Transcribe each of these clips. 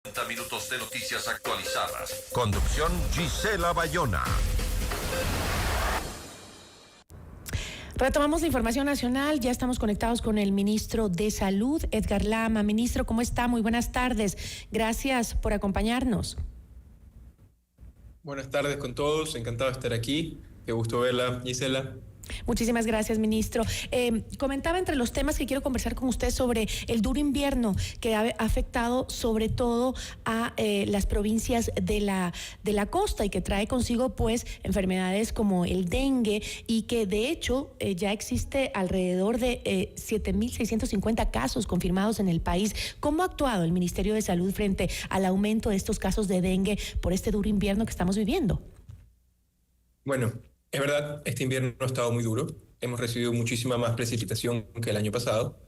30 minutos de noticias actualizadas. Conducción Gisela Bayona. Retomamos la información nacional, ya estamos conectados con el ministro de Salud, Edgar Lama. Ministro, ¿cómo está? Muy buenas tardes. Gracias por acompañarnos. Buenas tardes con todos, encantado de estar aquí. Qué gusto verla, Gisela. Muchísimas gracias, ministro. Comentaba entre los temas que quiero conversar con usted sobre el duro invierno que ha afectado sobre todo a las provincias de la costa y que trae consigo pues enfermedades como el dengue y que de hecho ya existe alrededor de 7.650 casos confirmados en el país. ¿Cómo ha actuado el Ministerio de Salud frente al aumento de estos casos de dengue por este duro invierno que estamos viviendo? Bueno, es verdad, este invierno ha estado muy duro. Hemos recibido muchísima más precipitación que el año pasado.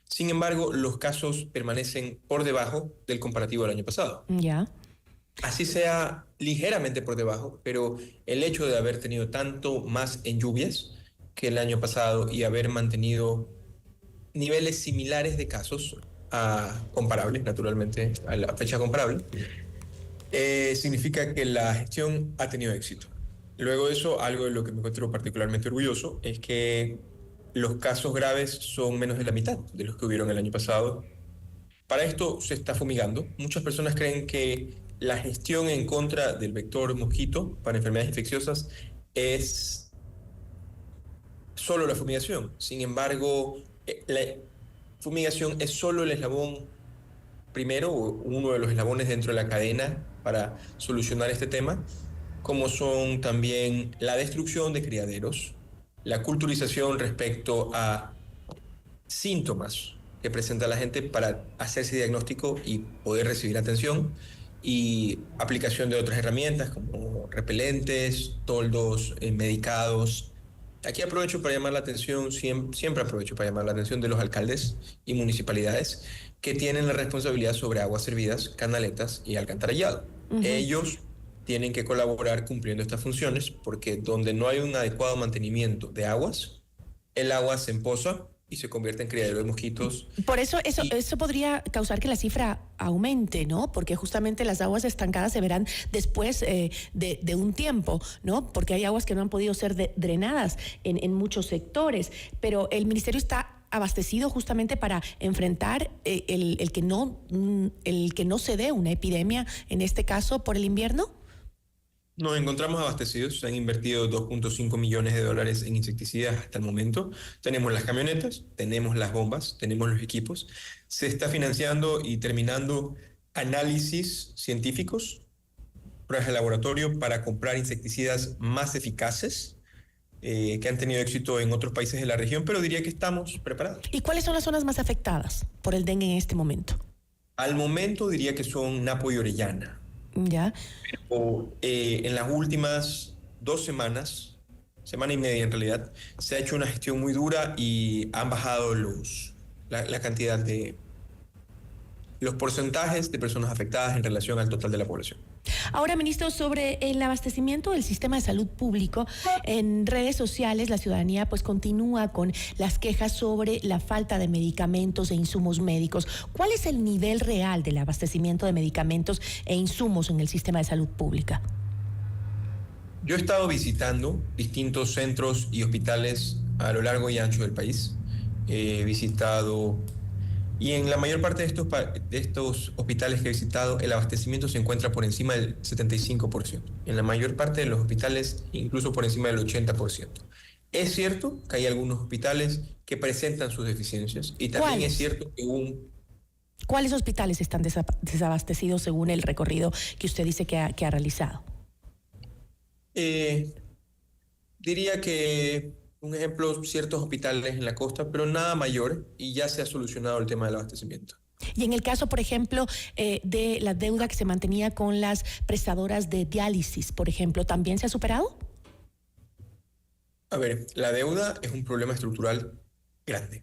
Sin embargo, los casos permanecen por debajo del comparativo del año pasado. Ya. Así sea ligeramente por debajo, pero el hecho de haber tenido tanto más en lluvias que el año pasado y haber mantenido niveles similares de casos comparables, naturalmente, a la fecha comparable, significa que la gestión ha tenido éxito. Luego de eso, algo de lo que me encuentro particularmente orgulloso es que los casos graves son menos de la mitad de los que hubieron el año pasado. Para esto se está fumigando. Muchas personas creen que la gestión en contra del vector mosquito para enfermedades infecciosas es solo la fumigación. Sin embargo, la fumigación es solo el eslabón primero, o uno de los eslabones dentro de la cadena para solucionar este tema, como son también la destrucción de criaderos, la culturización respecto a síntomas que presenta la gente para hacerse diagnóstico y poder recibir atención, y aplicación de otras herramientas como repelentes, toldos, medicados. Aquí aprovecho para llamar la atención, siempre aprovecho para llamar la atención de los alcaldes y municipalidades que tienen la responsabilidad sobre aguas servidas, canaletas y alcantarillado. Ellos tienen que colaborar cumpliendo estas funciones porque donde no hay un adecuado mantenimiento de aguas, el agua se empoza y se convierte en criadero de mosquitos. Por eso eso podría causar que la cifra aumente, ¿no? Porque justamente las aguas estancadas se verán después de un tiempo, ¿no? Porque hay aguas que no han podido ser drenadas en muchos sectores, pero el ministerio está abastecido justamente para enfrentar el que no se dé una epidemia, en este caso por el invierno. Nos encontramos abastecidos, se han invertido $2.5 millones en insecticidas hasta el momento. Tenemos las camionetas, tenemos las bombas, tenemos los equipos. Se está financiando y terminando análisis científicos, pruebas de laboratorio para comprar insecticidas más eficaces que han tenido éxito en otros países de la región, pero diría que estamos preparados. ¿Y cuáles son las zonas más afectadas por el dengue en este momento? Al momento diría que son Napo y Orellana. Ya. Pero en las últimas 2 semanas, semana y media en realidad, se ha hecho una gestión muy dura y han bajado la cantidad de los porcentajes de personas afectadas en relación al total de la población. Ahora, ministro, sobre el abastecimiento del sistema de salud público, en redes sociales la ciudadanía pues continúa con las quejas sobre la falta de medicamentos e insumos médicos. ¿Cuál es el nivel real del abastecimiento de medicamentos e insumos en el sistema de salud pública? Yo he estado visitando distintos centros y hospitales a lo largo y ancho del país. He visitado, y en la mayor parte de estos hospitales que he visitado, el abastecimiento se encuentra por encima del 75%. En la mayor parte de los hospitales, incluso por encima del 80%. Es cierto que hay algunos hospitales que presentan sus deficiencias, y también es cierto que ¿Cuáles hospitales están desabastecidos según el recorrido que usted dice que ha realizado? Diría que, un ejemplo, ciertos hospitales en la costa, pero nada mayor, y ya se ha solucionado el tema del abastecimiento. Y en el caso, por ejemplo, de la deuda que se mantenía con las prestadoras de diálisis, por ejemplo, ¿también se ha superado? A ver, la deuda es un problema estructural grande,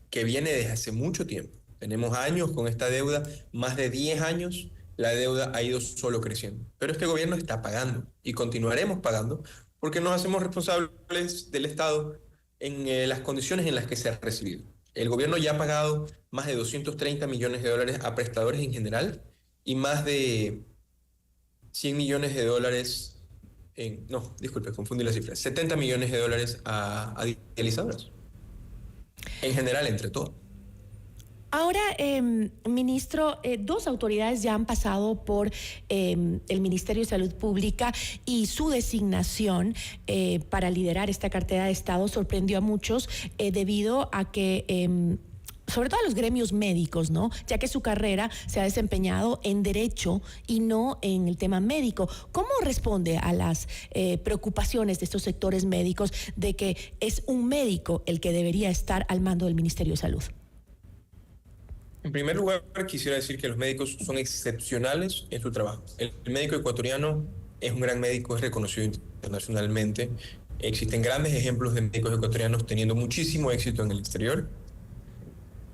que viene desde hace mucho tiempo. Tenemos años con esta deuda, más de 10 años, la deuda ha ido solo creciendo. Pero este gobierno está pagando y continuaremos pagando porque nos hacemos responsables del Estado en las condiciones en las que se ha recibido. El gobierno ya ha pagado más de $230 millones a prestadores en general y más de 100 millones de dólares, no, disculpe, confundí las cifras, 70 millones de dólares a dializadoras. En general, entre todos. Ahora, ministro, dos autoridades ya han pasado por el Ministerio de Salud Pública y su designación para liderar esta cartera de Estado sorprendió a muchos debido a que sobre todo a los gremios médicos, ¿no? Ya que su carrera se ha desempeñado en derecho y no en el tema médico. ¿Cómo responde a las preocupaciones de estos sectores médicos de que es un médico el que debería estar al mando del Ministerio de Salud? En primer lugar, quisiera decir que los médicos son excepcionales en su trabajo. El médico ecuatoriano es un gran médico, es reconocido internacionalmente. Existen grandes ejemplos de médicos ecuatorianos teniendo muchísimo éxito en el exterior.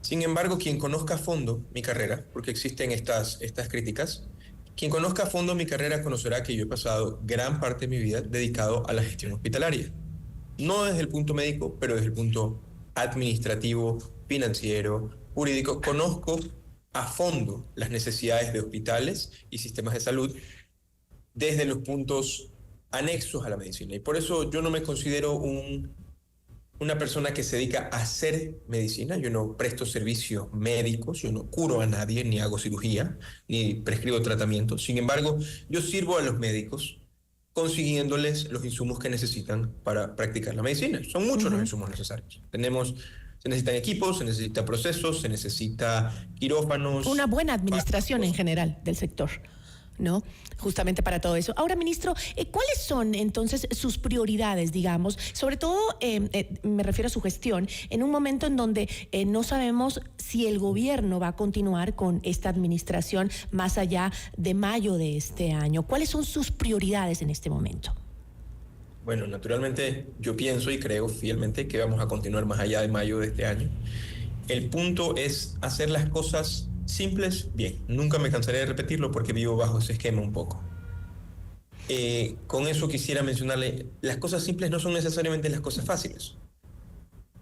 Sin embargo, quien conozca a fondo mi carrera, porque existen estas críticas, quien conozca a fondo mi carrera conocerá que yo he pasado gran parte de mi vida dedicado a la gestión hospitalaria. No desde el punto médico, pero desde el punto administrativo, financiero, jurídico. Conozco a fondo las necesidades de hospitales y sistemas de salud desde los puntos anexos a la medicina. Y por eso yo no me considero una persona que se dedica a hacer medicina. Yo no presto servicios médicos, yo no curo a nadie, ni hago cirugía, ni prescribo tratamiento. Sin embargo, yo sirvo a los médicos consiguiéndoles los insumos que necesitan para practicar la medicina. Son muchos los insumos necesarios. Se necesitan equipos, se necesitan procesos, se necesita quirófanos. Una buena administración en general del sector, ¿no? Justamente para todo eso. Ahora, ministro, ¿cuáles son entonces sus prioridades, digamos? Sobre todo, me refiero a su gestión, en un momento en donde no sabemos si el gobierno va a continuar con esta administración más allá de mayo de este año. ¿Cuáles son sus prioridades en este momento? Bueno, naturalmente yo pienso y creo fielmente que vamos a continuar más allá de mayo de este año. El punto es hacer las cosas simples bien. Nunca me cansaré de repetirlo porque vivo bajo ese esquema un poco. Con eso quisiera mencionarle, las cosas simples no son necesariamente las cosas fáciles,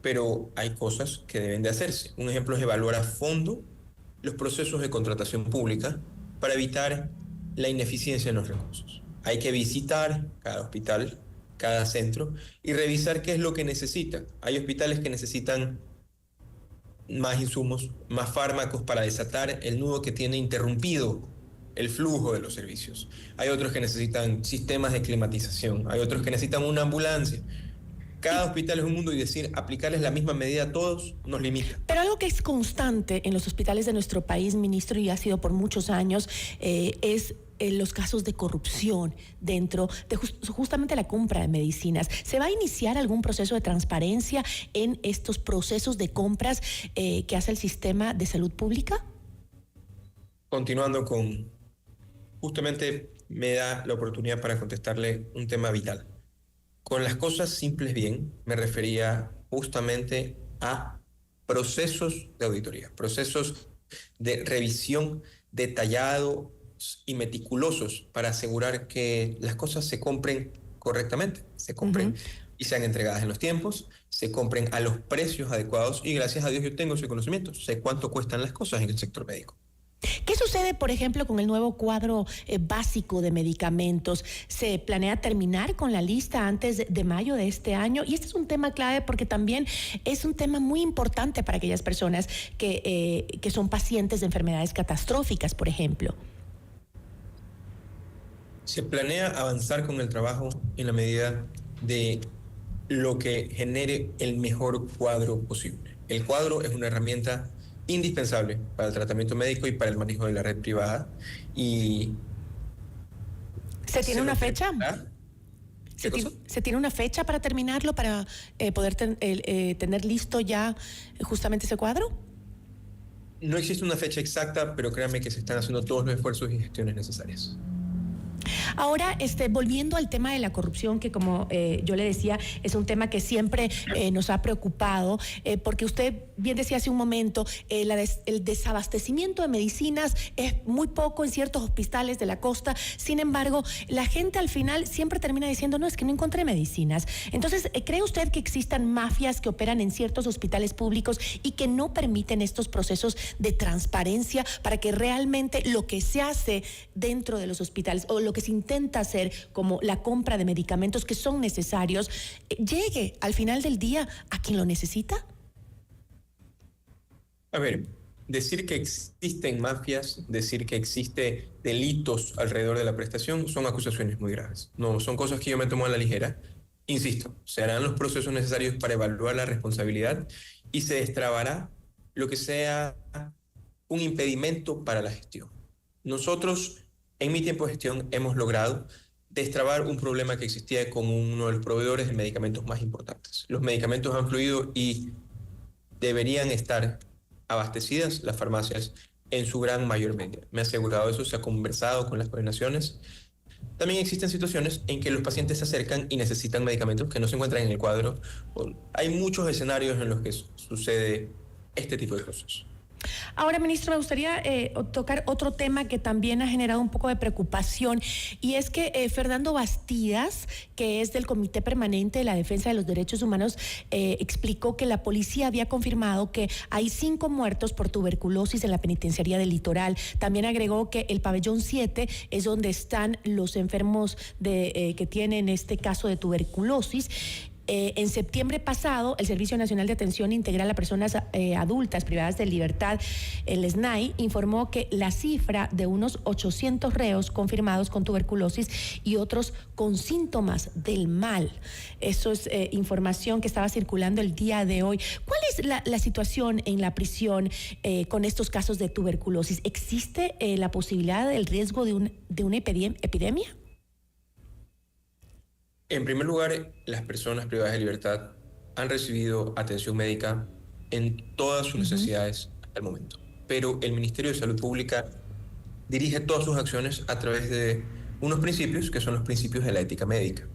pero hay cosas que deben de hacerse. Un ejemplo es evaluar a fondo los procesos de contratación pública para evitar la ineficiencia en los recursos. Hay que visitar cada hospital, cada centro y revisar qué es lo que necesita. Hay hospitales que necesitan más insumos, más fármacos para desatar el nudo que tiene interrumpido el flujo de los servicios. Hay otros que necesitan sistemas de climatización, hay otros que necesitan una ambulancia. Cada hospital es un mundo y decir aplicarles la misma medida a todos nos limita. Pero algo que es constante en los hospitales de nuestro país, ministro, y ha sido por muchos años, es los casos de corrupción dentro de justamente la compra de medicinas. ¿Se va a iniciar algún proceso de transparencia en estos procesos de compras que hace el sistema de salud pública? Continuando con... Justamente me da la oportunidad para contestarle un tema vital. Con las cosas simples bien, me refería justamente a procesos de auditoría, procesos de revisión detallado y meticulosos para asegurar que las cosas se compren correctamente, se compren y sean entregadas en los tiempos, se compren a los precios adecuados y gracias a Dios yo tengo ese conocimiento, sé cuánto cuestan las cosas en el sector médico. ¿Qué sucede, por ejemplo, con el nuevo cuadro básico de medicamentos? ¿Se planea terminar con la lista antes de mayo de este año? Y este es un tema clave porque también es un tema muy importante para aquellas personas que son pacientes de enfermedades catastróficas, por ejemplo. Se planea avanzar con el trabajo en la medida de lo que genere el mejor cuadro posible. El cuadro es una herramienta indispensable para el tratamiento médico y para el manejo de la red privada. Y ¿se tiene una fecha? ¿Se tiene una fecha para terminarlo, para poder tener listo ya justamente ese cuadro? No existe una fecha exacta, pero créanme que se están haciendo todos los esfuerzos y gestiones necesarias. Ahora, volviendo al tema de la corrupción, que como yo le decía, es un tema que siempre nos ha preocupado, porque usted bien decía hace un momento, el desabastecimiento de medicinas es muy poco en ciertos hospitales de la costa. Sin embargo, la gente al final siempre termina diciendo, no, es que no encontré medicinas. Entonces, ¿cree usted que existan mafias que operan en ciertos hospitales públicos y que no permiten estos procesos de transparencia para que realmente lo que se hace dentro de los hospitales o lo que se intenta hacer como la compra de medicamentos que son necesarios llegue al final del día a quien lo necesita? A ver, decir que existen mafias, decir que existen delitos alrededor de la prestación son acusaciones muy graves. No, son cosas que yo me tomo a la ligera. Insisto, se harán los procesos necesarios para evaluar la responsabilidad y se destrabará lo que sea un impedimento para la gestión. Nosotros, en mi tiempo de gestión, hemos logrado destrabar un problema que existía con uno de los proveedores de medicamentos más importantes. Los medicamentos han fluido y deberían estar abastecidas las farmacias en su gran mayor medida. Me ha asegurado eso, se ha conversado con las coordinaciones. También existen situaciones en que los pacientes se acercan y necesitan medicamentos que no se encuentran en el cuadro. Hay muchos escenarios en los que sucede este tipo de cosas. Ahora, ministro, me gustaría tocar otro tema que también ha generado un poco de preocupación, y es que Fernando Bastidas, que es del Comité Permanente de la Defensa de los Derechos Humanos, explicó que la policía había confirmado que hay 5 muertos por tuberculosis en la penitenciaría del Litoral. También agregó que el pabellón 7 es donde están los enfermos que tienen este caso de tuberculosis. En septiembre pasado, el Servicio Nacional de Atención Integral a Personas Adultas Privadas de Libertad, el SNAI, informó que la cifra de unos 800 reos confirmados con tuberculosis y otros con síntomas del mal. Eso es información que estaba circulando el día de hoy. ¿Cuál es la situación en la prisión con estos casos de tuberculosis? ¿Existe la posibilidad del riesgo de una epidemia? En primer lugar, las personas privadas de libertad han recibido atención médica en todas sus necesidades hasta el momento. Pero el Ministerio de Salud Pública dirige todas sus acciones a través de unos principios que son los principios de la ética médica.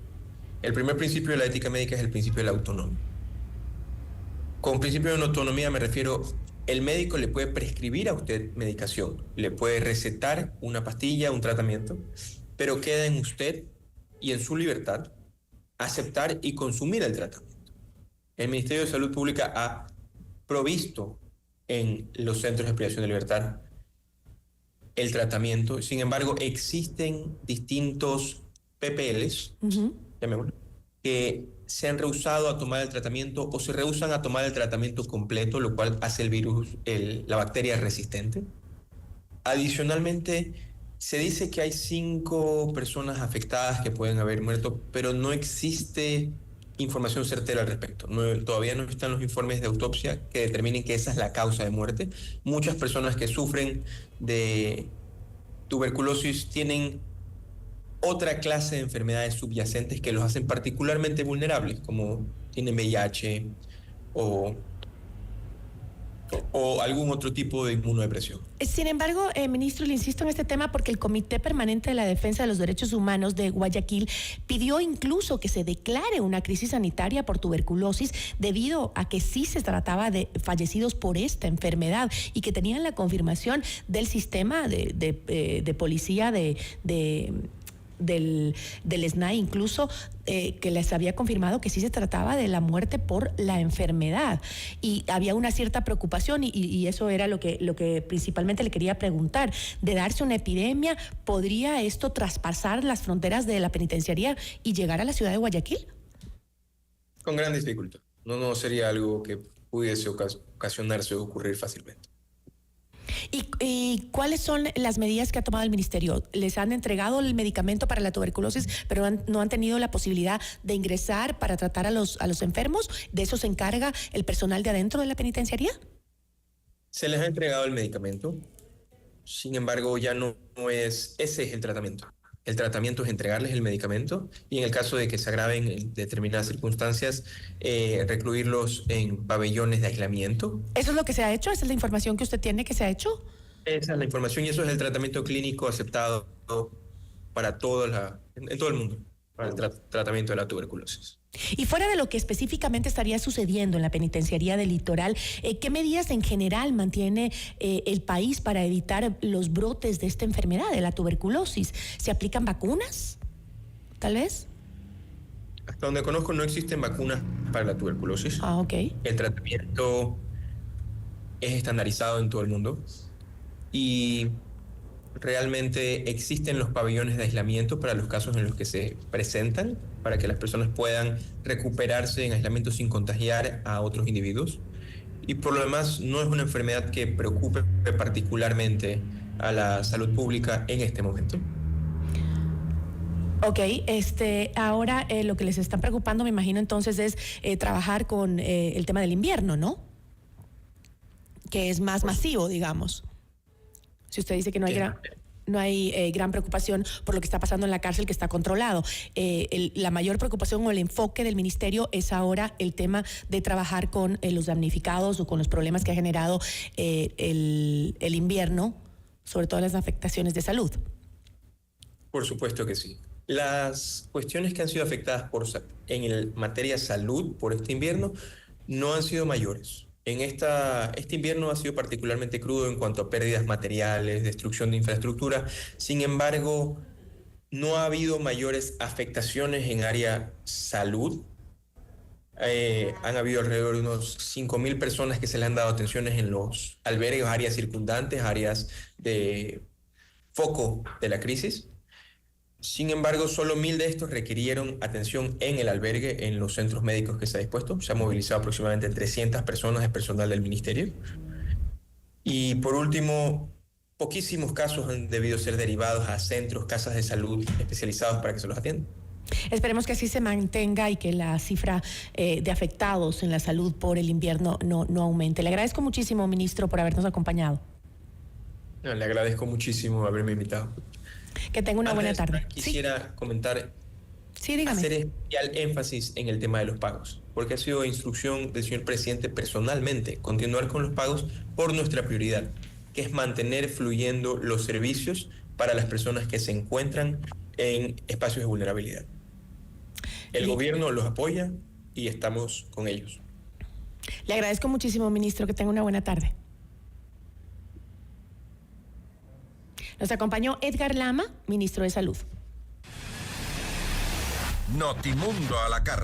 El primer principio de la ética médica es el principio de la autonomía. Con principio de autonomía me refiero, el médico le puede prescribir a usted medicación, le puede recetar una pastilla, un tratamiento, pero queda en usted y en su libertad aceptar y consumir el tratamiento. El Ministerio de Salud Pública ha provisto en los centros de privación de libertad el tratamiento. Sin embargo, existen distintos PPLs, llamémoslo, que se han rehusado a tomar el tratamiento o se rehusan a tomar el tratamiento completo, lo cual hace el virus, la bacteria resistente. Adicionalmente, se dice que hay 5 personas afectadas que pueden haber muerto, pero no existe información certera al respecto. Todavía no están los informes de autopsia que determinen que esa es la causa de muerte. Muchas personas que sufren de tuberculosis tienen otra clase de enfermedades subyacentes que los hacen particularmente vulnerables, como tienen VIH o algún otro tipo de inmunodepresión. Sin embargo, ministro, le insisto en este tema porque el Comité Permanente de la Defensa de los Derechos Humanos de Guayaquil pidió incluso que se declare una crisis sanitaria por tuberculosis debido a que sí se trataba de fallecidos por esta enfermedad y que tenían la confirmación del sistema de policía del SNAI, incluso que les había confirmado que sí se trataba de la muerte por la enfermedad, y había una cierta preocupación y eso era lo que principalmente le quería preguntar. De darse una epidemia, ¿podría esto traspasar las fronteras de la penitenciaría y llegar a la ciudad de Guayaquil? Con gran dificultad. No sería algo que pudiese ocasionarse o ocurrir fácilmente. ¿Y cuáles son las medidas que ha tomado el ministerio? ¿Les han entregado el medicamento para la tuberculosis, pero no han tenido la posibilidad de ingresar para tratar a los enfermos? ¿De eso se encarga el personal de adentro de la penitenciaría? Se les ha entregado el medicamento, sin embargo ya no es, ese es el tratamiento. El tratamiento es entregarles el medicamento y en el caso de que se agraven en determinadas circunstancias, recluirlos en pabellones de aislamiento. ¿Eso es lo que se ha hecho? ¿Esa es la información que usted tiene que se ha hecho? Esa es la información y eso es el tratamiento clínico aceptado para en todo el mundo para el tratamiento de la tuberculosis. Y fuera de lo que específicamente estaría sucediendo en la penitenciaría del Litoral, ¿qué medidas en general mantiene el país para evitar los brotes de esta enfermedad, de la tuberculosis? ¿Se aplican vacunas, tal vez? Hasta donde conozco no existen vacunas para la tuberculosis. Ah, ok. El tratamiento es estandarizado en todo el mundo y realmente existen los pabellones de aislamiento para los casos en los que se presentan, para que las personas puedan recuperarse en aislamiento sin contagiar a otros individuos. Y por lo demás, no es una enfermedad que preocupe particularmente a la salud pública en este momento. Ok, ahora lo que les está preocupando, me imagino entonces, es trabajar con el tema del invierno, ¿no? Que es más masivo, digamos. Si usted dice que no hay gran preocupación por lo que está pasando en la cárcel, que está controlado. La mayor preocupación o el enfoque del ministerio es ahora el tema de trabajar con los damnificados o con los problemas que ha generado el invierno, sobre todo las afectaciones de salud. Por supuesto que sí. Las cuestiones que han sido afectadas en materia salud por este invierno no han sido mayores. Este invierno ha sido particularmente crudo en cuanto a pérdidas materiales, destrucción de infraestructura. Sin embargo, no ha habido mayores afectaciones en área salud. Han habido alrededor de unos 5.000 personas que se le han dado atenciones en los albergues, áreas circundantes, áreas de foco de la crisis. Sin embargo, solo 1.000 de estos requirieron atención en el albergue, en los centros médicos que se ha dispuesto. Se han movilizado aproximadamente 300 personas de personal del ministerio. Y por último, poquísimos casos han debido ser derivados a centros, casas de salud especializados para que se los atiendan. Esperemos que así se mantenga y que la cifra de afectados en la salud por el invierno no aumente. Le agradezco muchísimo, ministro, por habernos acompañado. Le agradezco muchísimo haberme invitado. Que tenga una buena tarde. Quisiera comentar, hacer especial énfasis en el tema de los pagos, porque ha sido instrucción del señor presidente personalmente continuar con los pagos por nuestra prioridad, que es mantener fluyendo los servicios para las personas que se encuentran en espacios de vulnerabilidad. El gobierno los apoya y estamos con ellos. Le agradezco muchísimo, ministro, que tenga una buena tarde. Nos acompañó Edgar Lama, ministro de Salud. Notimundo a la carta.